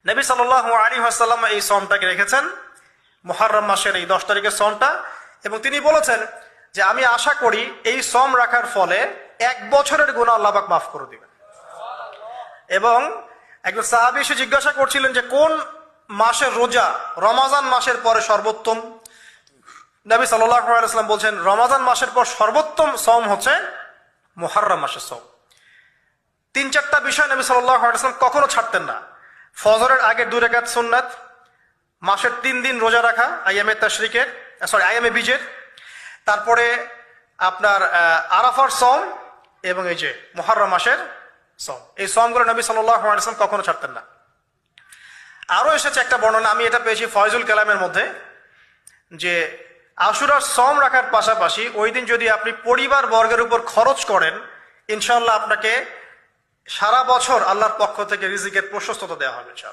নবী সাল্লাল্লাহু আলাইহি ওয়াসাল্লাম এই সওমটাকে রেখেছেন, মুহররম মাসের এই 10 তারিখের সওমটা, এবং তিনি বলেছেন যে আমি আশা করি এই সওম রাখার ফলে 1 বছরের গুনাহ আল্লাহ পাক মাফ করে দিবেন। এবং একজন সাহাবী এসে জিজ্ঞাসা করছিলেন যে কোন মাসের রোজা রমাজান মাসের পরে সর্বোত্তম। নবী সাল্লাল্লাহু আলাইহি ওয়াসাল্লাম বলছেন রমাজান মাসের পর সর্বোত্তম সওম হচ্ছে মুহররম মাসের সওম। 3-4টা বিষয় নবী সাল্লাল্লাহু আলাইহি ওয়াসাল্লাম কখনো ছাড়তেন না। ফজরের আগে 2 রাকাত সুন্নাত, মাসের 3 দিন রোজা রাখা, আইয়ামে বীজের, তারপরে আপনার আরাফার সওম, এবং এই যে মুহররম মাসের সওম। এই সওমগুলো নবী সাল্লাল্লাহু আলাইহি ওয়াসাল্লাম কখনো ছাড়তেন না। আরো এসেছে একটা বর্ণনা, আমি এটা পেয়েছি ফয়জুল কালামের মধ্যে, যে আশুরার সওম রাখার পাশাপাশি ওই দিন যদি আপনি পরিবার বর্গের উপর খরচ করেন, ইনশাআল্লাহ আপনাকে সারা বছর আল্লাহর পক্ষ থেকে রিজিকের প্রশস্ততা দেওয়া হবে ইনশাআল্লাহ।